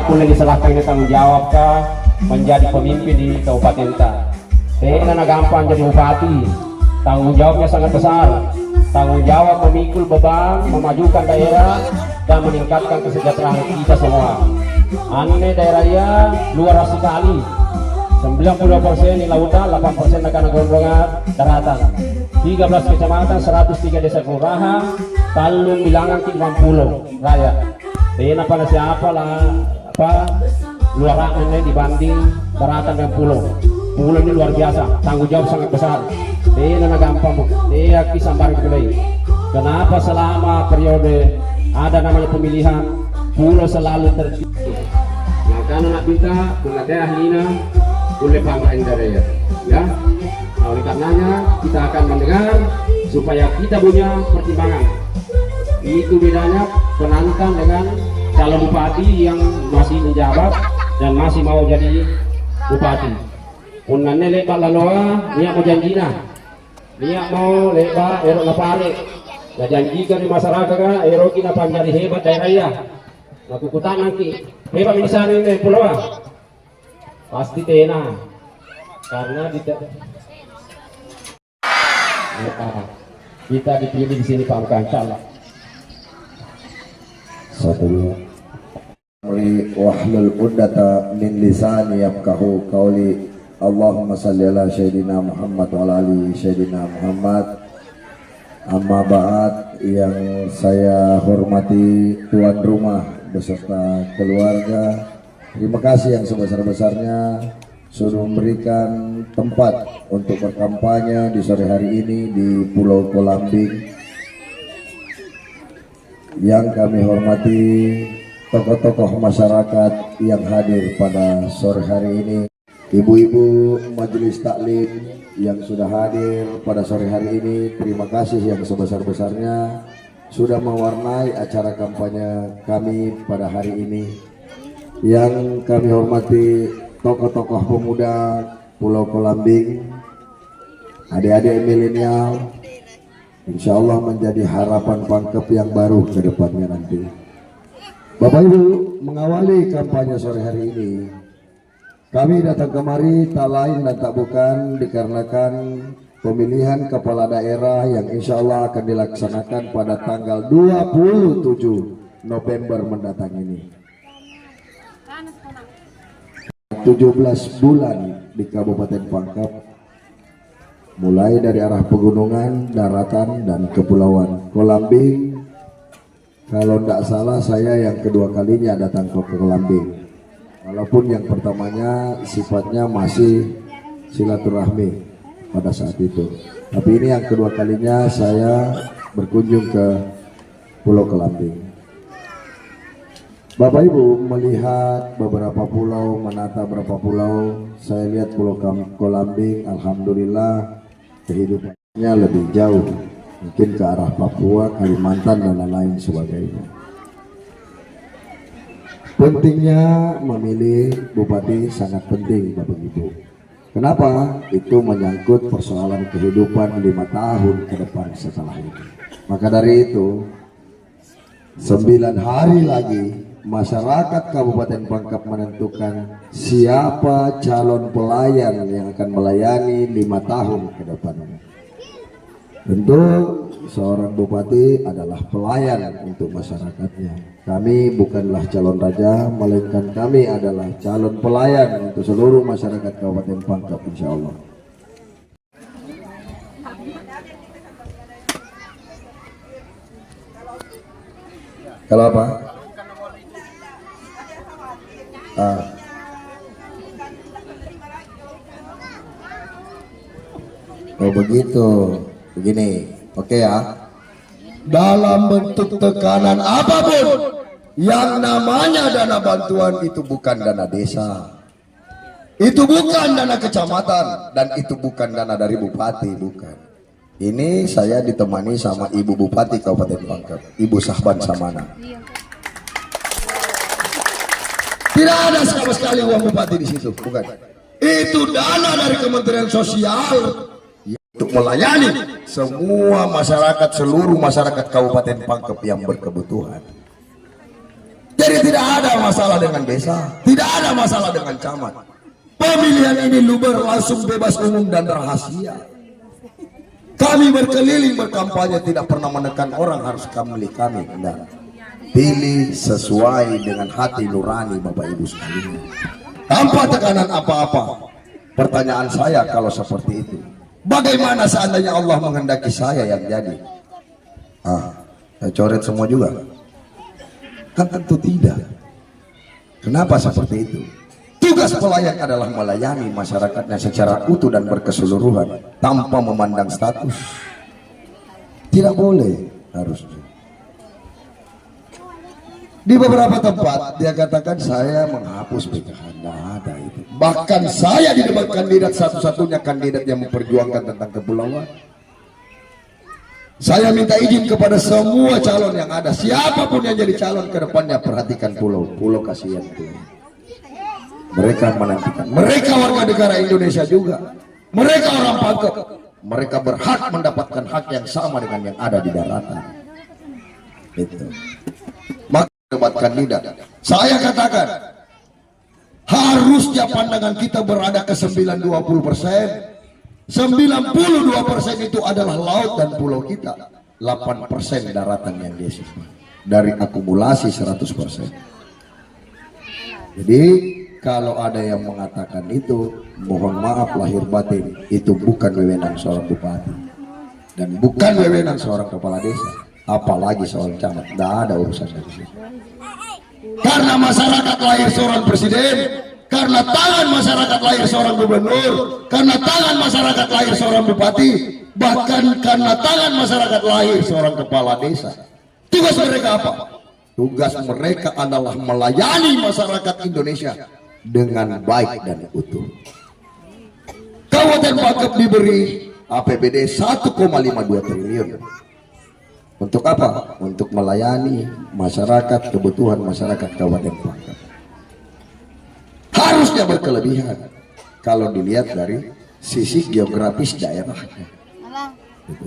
boleh diserahkan ini tanggung jawab kah menjadi pemimpin di kabupaten ta. Tidak gampang jadi bupati, tanggung jawabnya sangat besar. Tanggung jawab memikul beban, memajukan daerah dan meningkatkan kesejahteraan kita semua. Aneh daerahnya luar sekali. 90% di lautan, 8% akan gondongan daratan. 13 kecamatan, 103 desa kelurahan, talung bilangan 50 rakyat. Tidak pada siapa lah luar ini dibanding daratan dan pulau. Pulau ini luar biasa, tanggung jawab sangat besar. Tidak gampang, tidak kisah barang kedai. Kenapa selama periode ada namanya pemilihan pulau selalu terpilih? Nah, karena nak minta pengadai ahlina boleh banggain daerah, ya. Nah, oleh karenanya kita akan mendengar supaya kita punya pertimbangan. Itu bedanya penantang dengan calon bupati yang masih menjabat dan masih mau jadi bupati. Punannya lebat laloa, niat mau janjina, niat mau lebat erok lapare. Nah janjikan di masyarakat kan, erok kita panjari hebat daerah ya. Nah kukutan nanti hebat misalnya ini pulau pasti tena karena kita dipilih di sini Pak Kancala. Satu wahlul uqdata min lisani yafqahu qawli. Allahumma salli ala sayyidina Muhammad wa ala ali sayyidina Muhammad. Amma ba'd, yang saya hormati tuan rumah beserta keluarga, terima kasih yang sebesar-besarnya sudah memberikan tempat untuk berkampanye di sore hari ini di Pulau Kolambing. Yang kami hormati tokoh-tokoh masyarakat yang hadir pada sore hari ini, ibu-ibu majelis taklim yang sudah hadir pada sore hari ini, terima kasih yang sebesar-besarnya sudah mewarnai acara kampanye kami pada hari ini. Yang kami hormati tokoh-tokoh pemuda Pulau Kolambing, adik-adik milenial, insya Allah menjadi harapan Pangkep yang baru ke depannya nanti. Bapak Ibu, mengawali kampanye sore hari ini, kami datang kemari tak lain dan tak bukan dikarenakan pemilihan kepala daerah yang insya Allah akan dilaksanakan pada tanggal 27 November mendatang ini. 17 bulan di Kabupaten Pangkep, mulai dari arah pegunungan, daratan, dan kepulauan Kolambing. Kalau tidak salah saya yang kedua kalinya datang ke Kolambing, walaupun yang pertamanya sifatnya masih silaturahmi pada saat itu, tapi ini yang kedua kalinya saya berkunjung ke Pulau Kolambing. Bapak Ibu melihat beberapa pulau, menata beberapa pulau, saya lihat Pulau Kolambing alhamdulillah kehidupannya lebih jauh, mungkin ke arah Papua, Kalimantan, dan lain-lain sebagainya. Pentingnya memilih bupati sangat penting Bapak Ibu. Kenapa? Itu menyangkut persoalan kehidupan 5 tahun ke depan setelah ini. Maka dari itu 9 hari lagi masyarakat Kabupaten Pangkep menentukan siapa calon pelayan yang akan melayani 5 tahun ke depan. Tentu seorang bupati adalah pelayan untuk masyarakatnya. Kami bukanlah calon raja, melainkan kami adalah calon pelayan untuk seluruh masyarakat Kabupaten Pangkep, insya Allah. Kalau apa? Oh begitu, begini, oke ya. Dalam bentuk tekanan apapun, yang namanya dana bantuan itu bukan dana desa, itu bukan dana kecamatan, dan itu bukan dana dari bupati, bukan. Ini saya ditemani sama Ibu Bupati Kabupaten Pangkep, Ibu Sahban Samana. Tidak ada sama sekali uang bupati di situ, bukan. Itu dana dari Kementerian Sosial untuk melayani semua masyarakat, seluruh masyarakat Kabupaten Pangkep yang berkebutuhan. Jadi tidak ada ada masalah dengan desa, tidak ada masalah dengan camat. Pemilihan ini luber, langsung, bebas, umum dan rahasia. Kami berkeliling berkampanye, tidak pernah menekan orang harus milih kami. Enggak. Pilih sesuai dengan hati nurani Bapak Ibu sekalian, tanpa tekanan apa-apa. Pertanyaan saya, kalau seperti itu, bagaimana seandainya Allah menghendaki saya yang jadi? Saya coret semua juga? Kan tentu tidak. Kenapa seperti itu? Tugas pelayan adalah melayani masyarakatnya secara utuh dan berkeseluruhan, tanpa memandang status. Tidak boleh, harusnya. Di beberapa tempat dia katakan saya menghapus PKH, tidak ada itu. Bahkan saya di debat kandidat, satu-satunya kandidat yang memperjuangkan tentang kepulauan. Saya minta izin kepada semua calon yang ada, siapapun yang jadi calon ke depannya, perhatikan pulau kasihan tuh. Mereka menantikan, mereka warga negara Indonesia juga, mereka orang Pangkep, mereka berhak mendapatkan hak yang sama dengan yang ada di daratan. Itu. Maka debat kandidat, saya katakan harusnya pandangan kita berada ke 9-20%. 92% itu adalah laut dan pulau kita, 8% daratan yang dia simpan dari akumulasi 100%. Jadi kalau ada yang mengatakan itu, mohon maaf lahir batin, itu bukan wewenang seorang bupati dan bukan wewenang seorang kepala desa, apalagi seorang camat. Tidak ada urusan dari situ. Karena masyarakat lahir seorang presiden, karena tangan masyarakat lahir seorang gubernur, karena tangan masyarakat lahir seorang bupati, bahkan karena tangan masyarakat lahir seorang kepala desa. Tugas mereka apa? Tugas mereka adalah melayani masyarakat Indonesia dengan baik dan utuh. Kabupaten Pangkep diberi APBD 1,52 triliun. Untuk apa? Untuk melayani masyarakat, kebutuhan masyarakat Kabupaten Pangkep. Harusnya berkelebihan kalau dilihat dari sisi geografis daerahnya. Gitu.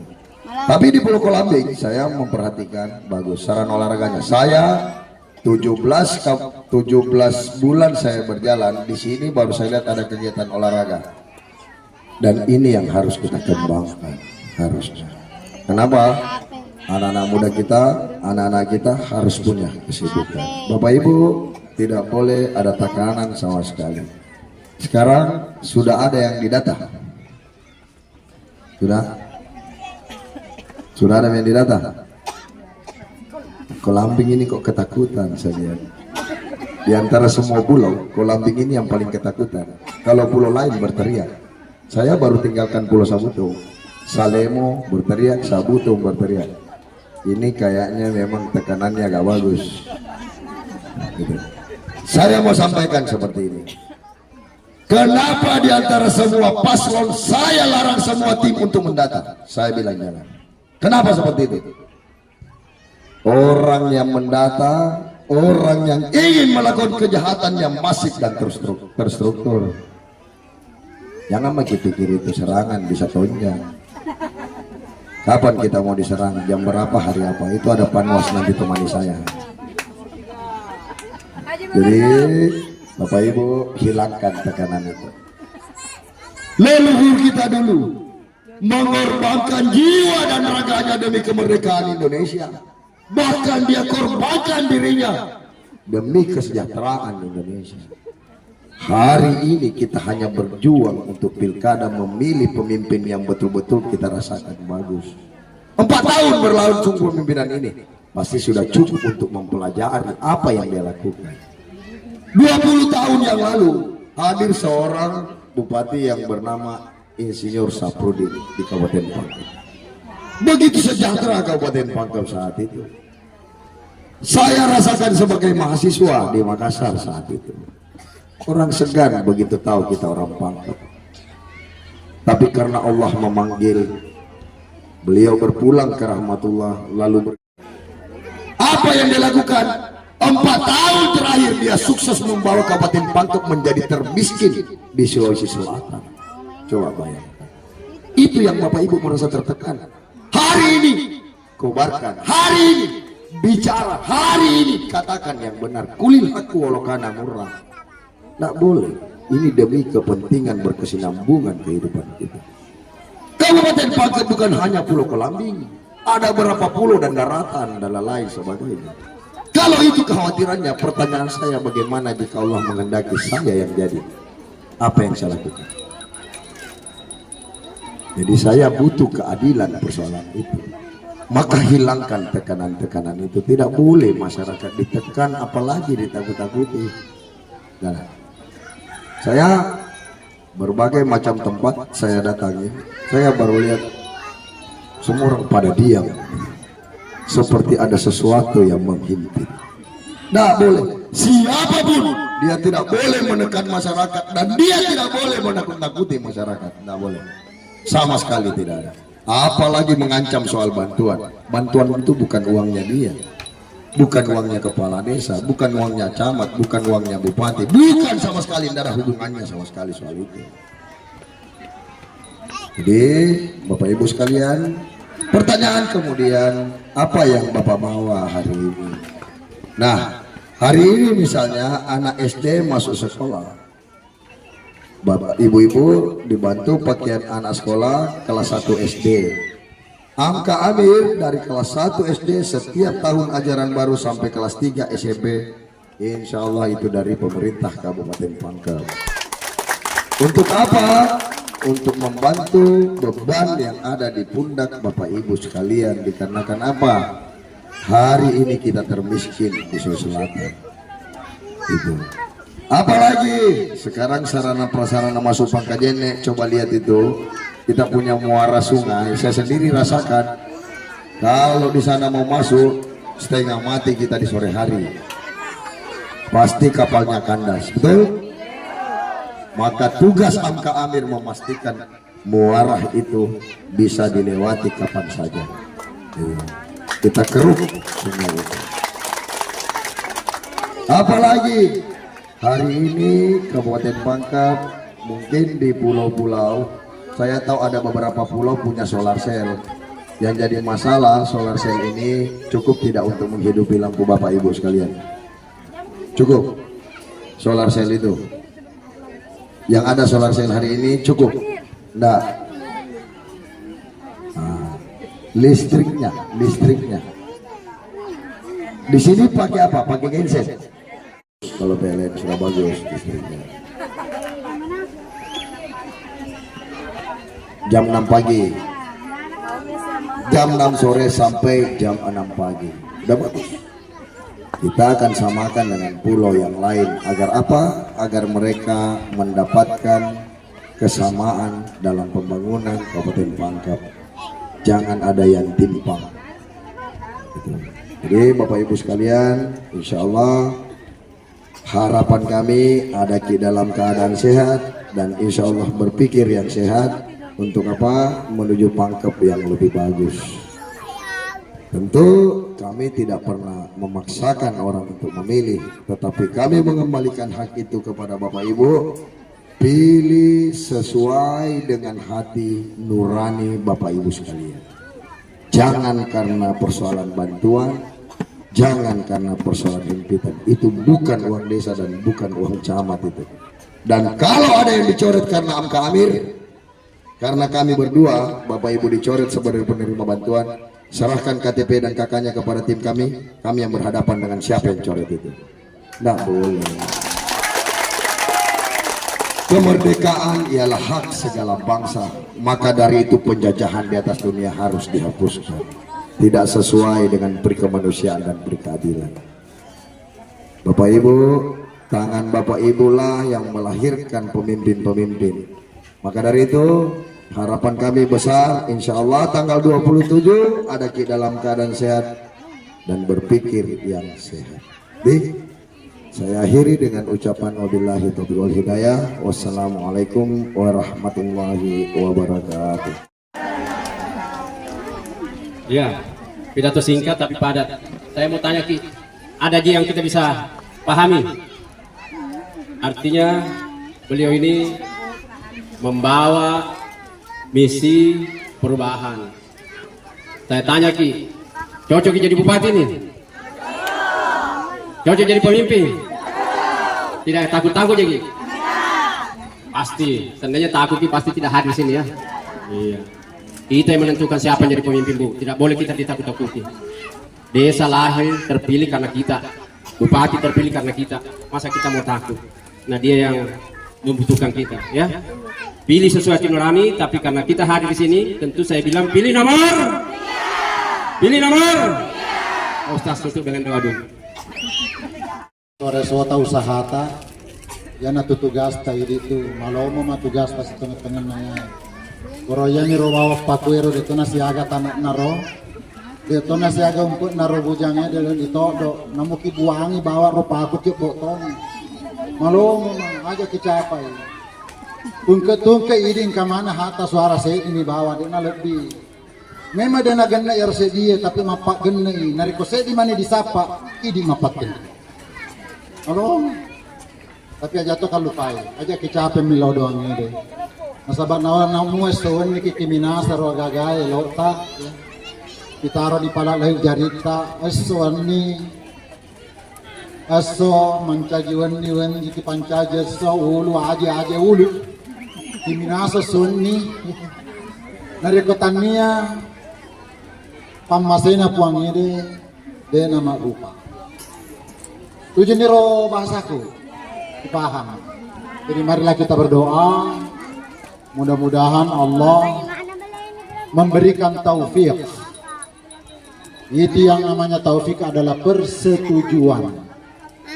Tapi di Pulau Kolambing saya memperhatikan bagus sarana olahraganya. Saya 17 bulan saya berjalan di sini, baru saya lihat ada kegiatan olahraga. Dan ini yang harus kita kembangkan, harusnya. Kenapa? Anak-anak muda kita, anak-anak kita harus punya kesibukan. Bapak Ibu, tidak boleh ada tekanan sama sekali. Sekarang sudah ada yang didata. Sudah ada yang didata. Kolambing ini kok ketakutan saya lihat. Di antara semua pulau, Kolambing ini yang paling ketakutan. Kalau pulau lain berteriak. Saya baru tinggalkan Pulau Sabutung, Salemo berteriak, Sabutung berteriak. Ini kayaknya memang tekanannya agak bagus. Gitu. Saya mau sampaikan seperti ini. Kenapa di antara semua paslon saya larang semua tim untuk mendata? Saya bilang jangan. Kenapa seperti itu? Orang yang mendata, orang yang ingin melakukan kejahatan yang masif dan terstruktur. Jangan pikir itu serangan bisa tonjang. Kapan kita mau diserang? Jam berapa? Hari apa? Itu ada panwas nanti temani saya. Jadi Bapak Ibu hilangkan tekanan itu. Leluhur kita dulu mengorbankan jiwa dan raganya demi kemerdekaan Indonesia. Bahkan dia korbankan dirinya demi kesejahteraan Indonesia. Hari ini kita hanya berjuang untuk pilkada, memilih pemimpin yang betul-betul kita rasakan bagus. 4 tahun berlangsung kepemimpinan ini, pasti sudah cukup untuk mempelajari apa yang dia lakukan. 20 tahun yang lalu hadir seorang bupati yang bernama Insinyur Saprudin di Kabupaten Pangkep. Begitu sejahtera Kabupaten Pangkep saat itu. Saya rasakan sebagai mahasiswa di Makassar saat itu. Orang segan begitu tahu kita orang Pangkep. Tapi karena Allah memanggil, beliau berpulang ke rahmatullah, lalu apa yang dilakukan? 4 tahun terakhir dia sukses membawa Kabupaten Pangkep menjadi termiskin di Sulawesi Selatan. Coba bayangkan. Itu yang Bapak Ibu merasa tertekan. Hari ini kobarkan, hari ini bicara hari ini, katakan yang benar. Kulil haqqu walau kana murrah. Tidak boleh. Ini demi kepentingan berkesinambungan kehidupan kita. Kabupaten Pangkep bukan hanya Pulau Kelambing, ada berapa pulau dan daratan dan lain sebagainya. Kalau itu kekhawatirannya, pertanyaan saya, bagaimana jika Allah menghendaki saya yang jadi? Apa yang saya lakukan? Jadi saya butuh keadilan persoalan itu. Maka hilangkan tekanan-tekanan itu. Tidak boleh masyarakat ditekan, apalagi ditakut-takuti. Nah, saya berbagai macam tempat saya datangi, saya baru lihat semua orang pada diam, seperti ada sesuatu yang menghimpit. Tidak boleh. Siapapun dia tidak boleh menekan masyarakat, dan dia tidak boleh menakut-nakuti masyarakat. Tidak boleh. Sama sekali tidak ada. Apalagi mengancam soal bantuan. Bantuan itu bukan uangnya dia, bukan uangnya kepala desa, bukan uangnya camat, bukan uangnya bupati, bukan sama sekali, tidak ada hubungannya sama sekali soal itu. Jadi Bapak Ibu sekalian, pertanyaan kemudian, apa yang Bapak bawa hari ini? Nah, hari ini misalnya anak SD masuk sekolah, Bapak Ibu-ibu dibantu pakaian anak sekolah kelas 1 SD. Angka Amir dari kelas 1 SD setiap tahun ajaran baru sampai kelas 3 SMP, insya Allah itu dari pemerintah Kabupaten Pangkep. Untuk apa? Untuk membantu beban yang ada di pundak Bapak Ibu sekalian. Dikarenakan apa? Hari ini kita termiskin di Sulawesi Selatan. Itu. Apalagi sekarang sarana prasarana masuk Pangkajene, coba lihat itu. Kita punya muara sungai, saya sendiri rasakan. Kalau di sana mau masuk, setengah mati kita di sore hari. Pasti kapalnya kandas, betul? Maka tugas Amka Amir memastikan muara itu bisa dilewati kapan saja. Kita keruk sungai itu. Apalagi hari ini Kabupaten Pangkep, mungkin di pulau-pulau, saya tahu ada beberapa pulau punya solar cell. Yang jadi masalah, solar cell ini cukup tidak untuk menghidupi lampu Bapak Ibu sekalian? Cukup solar cell itu? Yang ada solar cell hari ini cukup? Enggak. Nah, listriknya. Di sini pakai apa? Pakai genset. Kalau PLN sudah bagus listriknya. Jam 6 pagi, jam 6 sore sampai jam 6 pagi, udah bagus. Kita akan samakan dengan pulau yang lain. Agar apa? Agar mereka mendapatkan kesamaan dalam pembangunan Kabupaten Pangkep. Jangan ada yang timpang. Jadi Bapak Ibu sekalian, insya Allah harapan kami ada di dalam keadaan sehat, dan insya Allah berpikir yang sehat. Untuk apa? Menuju Pangkep yang lebih bagus. Tentu kami tidak pernah memaksakan orang untuk memilih, tetapi kami mengembalikan hak itu kepada Bapak Ibu. Pilih sesuai dengan hati nurani Bapak Ibu sekalian. Jangan karena persoalan bantuan, jangan karena persoalan himpitan. Itu bukan uang desa dan bukan uang camat itu. Dan kalau ada yang dicoret karena Amka Amir, karena kami berdua, Bapak Ibu dicoret sebagai penerima bantuan, serahkan KTP dan kakaknya kepada tim kami yang berhadapan dengan siapa yang coret itu. Tidak boleh. Kemerdekaan ialah hak segala bangsa, maka dari itu penjajahan di atas dunia harus dihapuskan. Tidak sesuai dengan perikemanusiaan dan perikeadilan. Bapak Ibu, tangan Bapak Ibu lah yang melahirkan pemimpin-pemimpin. Maka dari itu harapan kami besar, insya Allah tanggal 27 ada di dalam keadaan sehat dan berpikir yang sehat. Saya akhiri dengan ucapan wabillahi taufiq wal hidayah. Wassalamualaikum warahmatullahi wabarakatuh. Ya, pidato singkat tapi padat. Saya mau tanya Ki, ada aja yang kita bisa pahami? Artinya beliau ini membawa misi perubahan. Saya tanya Ki, cocok jadi bupati nih? Cocok jadi pemimpin? Tidak takut-takut jadi? Pasti. Seandainya takut pasti tidak hadir sini ya. Iya. Kita yang menentukan siapa yang jadi pemimpin, Bu. Tidak boleh kita ditakut-takuti. Desa lahir terpilih karena kita. Bupati terpilih karena kita. Masa kita mau takut? Nah, dia yang membutuhkan kita, ya. Pilih sesuai hati nurani, tapi karena kita hadir di sini, tentu saya bilang pilih nomor. Pilih nomor. Ustaz tutup dengan doa dulu. Sore suatu usahata, ya na tugas tayo dito. Malomo matugas pa sa tengah-tengah na yan. Pero yan irowawa pakuero dito na siaga tanak na ro. Dito na siaga umput na ro bujangnya dito do. Namuki buwangi bawa ro pakut yung botong. Malomo man, aja kicapay. Tungke iding kamana hata suara saya ini bawa dia na lebih. Memang dia na ganna yarse dia tapi mapak ganna i. Nariko saya di mana disapa, idi mapak ganna. Halo, tapi aja tuh kalau lupai, aja kicapay milaw doang ini deh. Nasabat nawan namu esuan ni kikiminasa ro gagay lota. Pitaro di pala lahir jarita esuan ni aso mancajiwan ni wen jiki pancaja so ulu aja ulu. Kiminasa sunni narikotan niya pamasena puang ini deh nama rupa. Tujuh niro bahasaku dipaham. Jadi marilah kita berdoa, mudah-mudahan Allah memberikan taufik. Itu yang namanya taufik adalah persetujuan.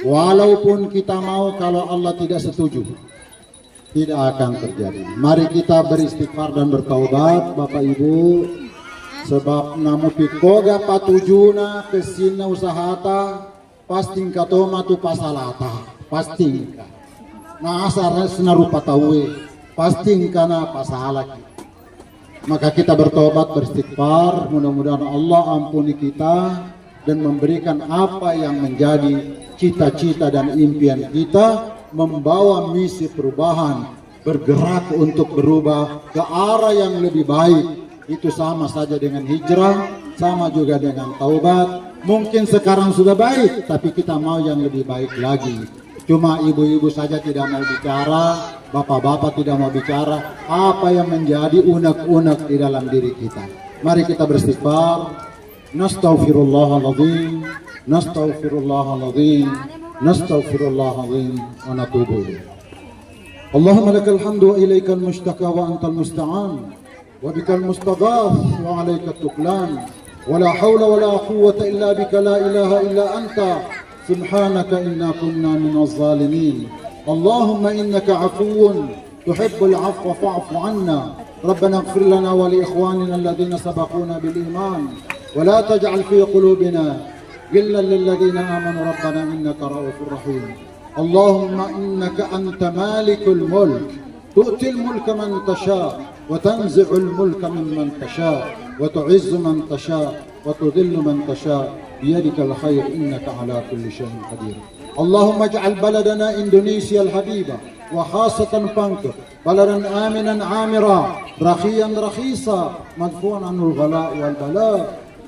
Walaupun kita mau, kalau Allah tidak setuju, tidak akan terjadi. Mari kita beristighfar dan bertaubat, Bapak Ibu, sebab namu pikoga patujuna kesina usahata pasti katoma tu pasalata pasti na asar senarupa tawe pasti kana pasalaki. Maka kita bertobat beristighfar, mudah-mudahan Allah ampuni kita dan memberikan apa yang menjadi cita-cita dan impian kita, membawa misi perubahan, bergerak untuk berubah ke arah yang lebih baik. Itu sama saja dengan hijrah, sama juga dengan taubat. Mungkin sekarang sudah baik, tapi kita mau yang lebih baik lagi. Cuma ibu-ibu saja tidak mau bicara, bapak-bapak tidak mau bicara, apa yang menjadi unek-unek di dalam diri kita. Mari kita beristighfar. Nastaghfirullahaladzim, nastaghfirullahaladzim, nastaghfirullahaladzim, wa natubu ilaih. Allahumma lakal hamdu wa ilaikal mushtaka wa antal musta'an wa bikal mustaghaf wa alaikal tuklan. ولا حول ولا قوة إلا بك لا إله إلا أنت سبحانك إنا كنا من الظالمين. اللهم إنك عفو تحب العفو فاعف عنا. ربنا اغفر لنا ولإخواننا الذين سبقونا بالإيمان ولا تجعل في قلوبنا غلا للذين آمنوا ربنا إنك رؤوف رحيم. اللهم إنك أنت مالك الملك تؤتي الملك من تشاء وتنزع الملك ممن تشاء وتعز من تشاء وتذل من تشاء بيدك الخير إنك على كل شيء قدير. اللهم اجعل بلدنا إندونيسيا الحبيبة وخاصة بانكوك بلدا آمنا عامرا رخيا رخيصا مدفوعا عن الغلاء والبلاء.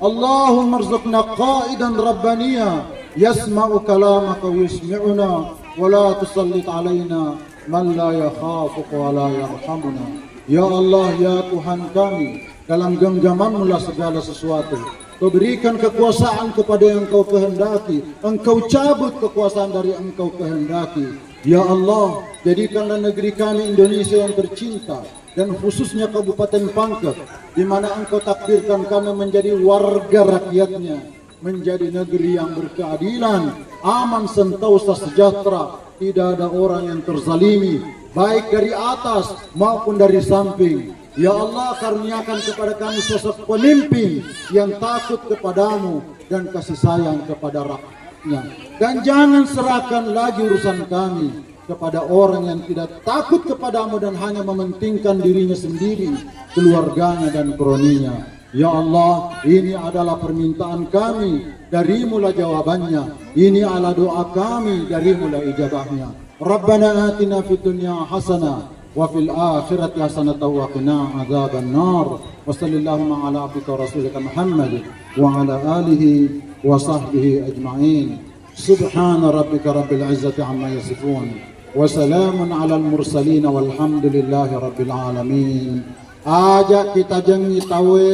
اللهم ارزقنا قائدا ربانيا يسمع كلامك ويسمعنا ولا تسلط علينا من لا يخافك ولا يرحمنا. Ya Allah, ya Tuhan kami, dalam genggaman-Mu lah segala sesuatu. Kau berikan kekuasaan kepada yang Kau kehendaki, Engkau cabut kekuasaan dari Engkau kehendaki. Ya Allah, jadikanlah negeri kami Indonesia yang tercinta, dan khususnya Kabupaten Pangkep, di mana Engkau takdirkan kami menjadi warga rakyatnya, menjadi negeri yang berkeadilan, aman, sentosa, sejahtera, tidak ada orang yang terzalimi, baik dari atas maupun dari samping. Ya Allah, karuniakan kepada kami sosok pemimpin yang takut kepadamu dan kasih sayang kepada rakyatnya. Dan jangan serahkan lagi urusan kami kepada orang yang tidak takut kepadamu dan hanya mementingkan dirinya sendiri, keluarganya dan kroninya. Ya Allah, ini adalah permintaan kami, darimu lah jawabannya. Ini adalah doa kami, darimu lah ijabahnya. Rabbana atina fid dunya hasanah wa fil akhirati hasanah wa qina adzaban nar. Wa sallallahu ala abdika wa rasulika Muhammad wa ala alihi wa sahbihi ajma'in. Subhana rabbika rabbil izzati amma yasifun. Wa salamun alal mursalin walhamdulillahi rabbil alamin. Aja kita jengi tawe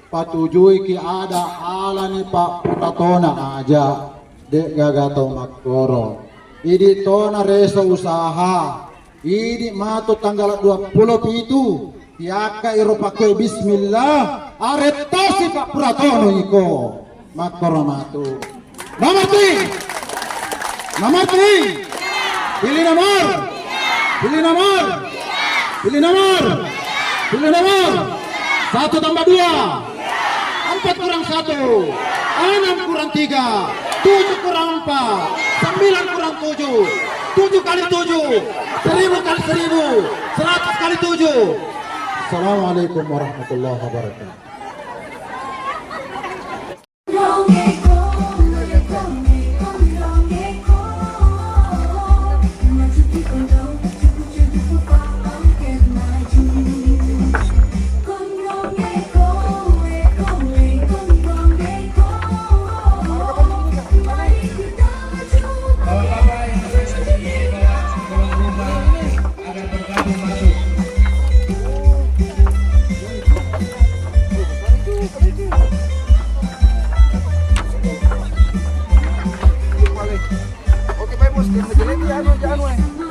patujui ki ada alani pak putatona aja dek gagato makoro. Idi tona reso usaha. Idi mato tanggal 27. Tiaka iro pakai bismillah. Aretasi pak puratono iko. Makoro matu. Nomor 3. Nomor 3. Pilih nomor. Pilih nomor. Pilih nomor. Pilih nomor. 1 tambah 2. 4 kurang 1. 6 kurang 3. 7 kurang 4. 9 kurang 7. 7 kali 7. 1000 kali 1000. 100 kali 7. Assalamualaikum warahmatullahi wabarakatuh. Oke, Pak Mus, jangan